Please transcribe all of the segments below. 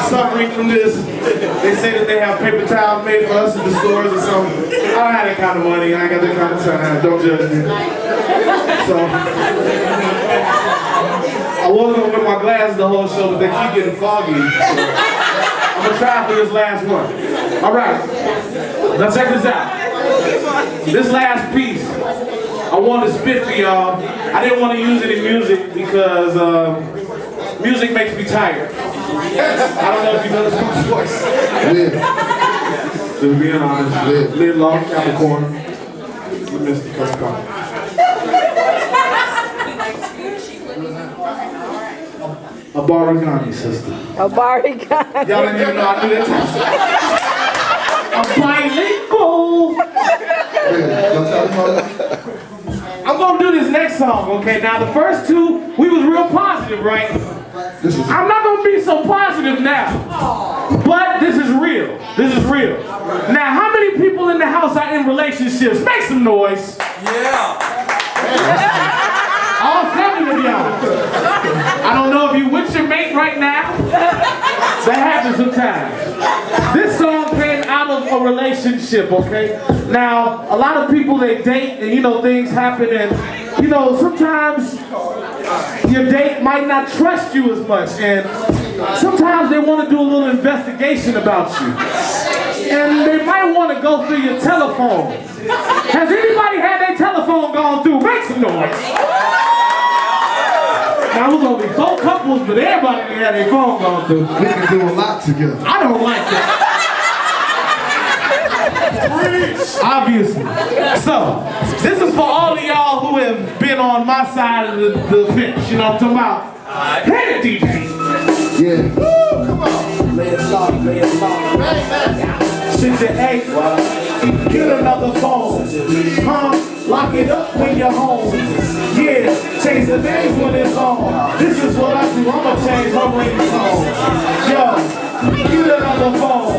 suffering from this. They say that they have paper towels made for us in the stores or something. I don't have that kind of money. I ain't got that kind of time. Don't judge me. So, I wasn't gonna wear my glasses the whole show, but they keep getting foggy. So, I'm gonna try for this last one. All right. Now check this out. This last piece, I wanted to spit for y'all. I didn't want to use any music because music makes me tired. I don't know if you noticed my voice. Just being honest. Lid long, Capricorn. You missed the first call. A barigani, sister. A barigani. Y'all didn't even know I knew that. A bilingual. I'm gonna do this next song, okay? Now the first two, we was real positive, right? I'm not gonna be so positive now. But this is real. This is real. Now, how many people in the house are in relationships? Make some noise. Yeah. All 7 of y'all. I don't know if you with your mate right now. That happens sometimes. This song came out of a relationship, okay? Now, a lot of people, they date and, you know, things happen and, you know, sometimes your date might not trust you as much and sometimes they want to do a little investigation about you. And they might want to go through your telephone. Has anybody had their telephone gone through? Make some noise. Now, it was only 4 couples, but everybody had their phone gone through. We can do a lot together. I don't like that. Obviously. So, this is for all of y'all who have been on my side of the fence. You know what I'm talking about? Hit it, DJ. Yeah. Woo, come on. Lay it soft, lay it soft. Since you ate, get another phone. Lock it up when you're home. Yeah, change the names when it's on. This is what I do, I'ma change her ringtone. Yo, get another phone.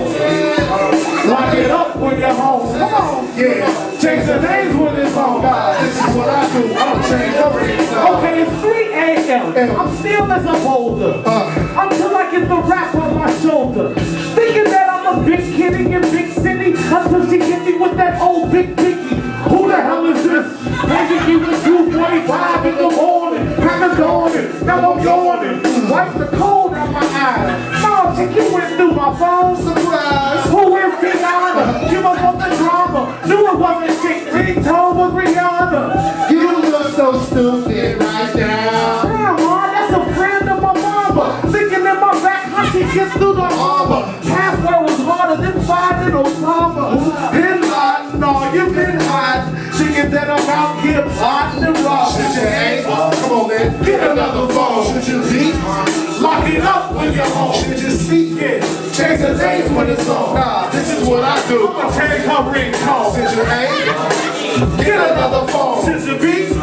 Lock it up when you're home. Come on, yeah, change the names when it's on. This is what I do, I'ma change her ringtone. Okay, it's 3 a.m. I'm still as a boulder. Until I get the rap on my shoulder. Thinking that I'm a big kitty in big city. Until she hit me with that old big piggy. Who the hell is this? Maybe he was 2:45 in the morning. Crack of dawning, now I'm yawning. Wipe the cold out my eyes. No, chick, you went through my phone. Surprise. Who is Tiana? She was on the drama. Knew it wasn't chick. Ringtone was Rihanna. You look so stupid right now. Damn, man, that's a friend of my mama. Thinking in my back, how she gets through the armor. Password was harder than finding Osama. Bin Laden, no, you've been hiding. Thinking that I'm out here plotting and robbing. Should you ain't? Come on, man. Get another phone. Should you be? Lock it up when you're home. Should you seek it? Change the names when it's on. Nah, this is what I do. I'ma change her ringtone. Should you ain't? Get another phone. Should you be?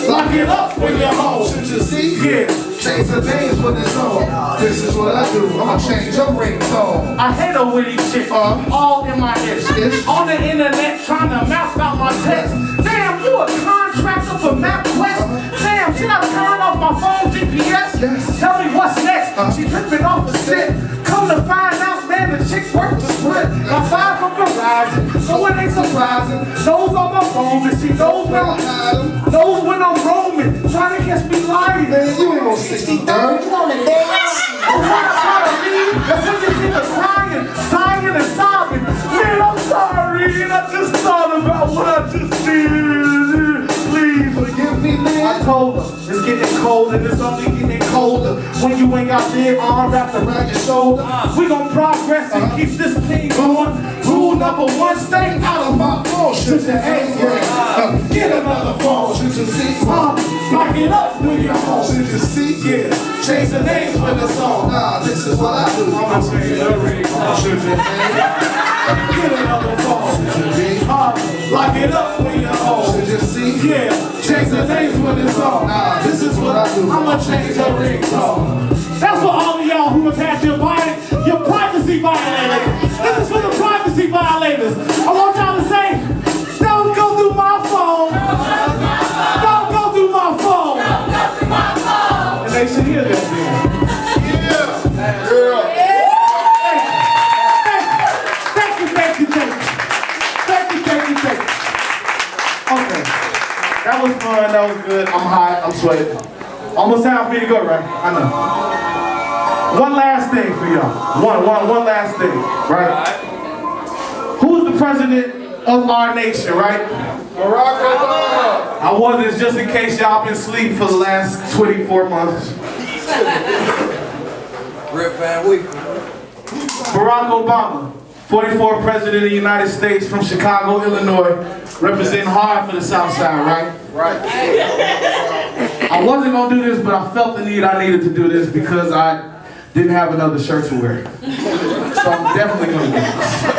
Lock it up when you're home. Should you see? Yeah. Change the names when it's on. This is what I do. I'ma change your ringtone. I hate a witty shit. All in my head. On the internet trying to map out my text. Damn, you a contractor for MapQuest? Damn, should I turn off my phone GPS? Yes. Tell me what's next. She tripping off the set. Come to find out, man, the chick worked the split. I fired from Verizon, so it ain't surprising. Knows on my phone and she knows when I'm hiding. Knows when I'm roaming, trying to catch me lying. Man, you ain't gonna 63rd. You on the dance? I'm not trying to leave. That's when you see the crying, sighing and sobbing. Man, I'm sorry, and I just thought about what I just did. Please forgive me, man. I told her, it's getting cold and it's only getting colder. When you ain't got your arm wrapped around your shoulder. We gon' progress and keep this thing going. Rule number 1, stay out of my phone. Should you ain't get another phone. Should you see? Lock it up when you're home. Should you see? Yeah. Change the names when it's on. Nah, this is what I do. I'ma change the ringtone. Should you ain't? Get another phone. Should you be? Lock it up when you're home. Should you see? Yeah. Change the names when it's on. Nah, this is what I do. I'ma change the ringtone. That's for all of y'all who have had your privacy violated. This is for the privacy violators. I want y'all to say, don't go through my phone. Don't go through my phone. And they should hear that then. Yeah. that was good. I'm hot, I'm sweating. Almost time for me to go, right? I know. One last thing for y'all. One last thing, right? Who's the president of our nation, right? Barack Obama. I wonder this just in case y'all been asleep for the last 24 months. Rip Van Winkle. Barack Obama, 44th President of the United States from Chicago, Illinois, representing hard for the South Side, right? Right. I wasn't gonna do this, but I felt the need I needed to do this because I didn't have another shirt to wear. So I'm definitely gonna do this.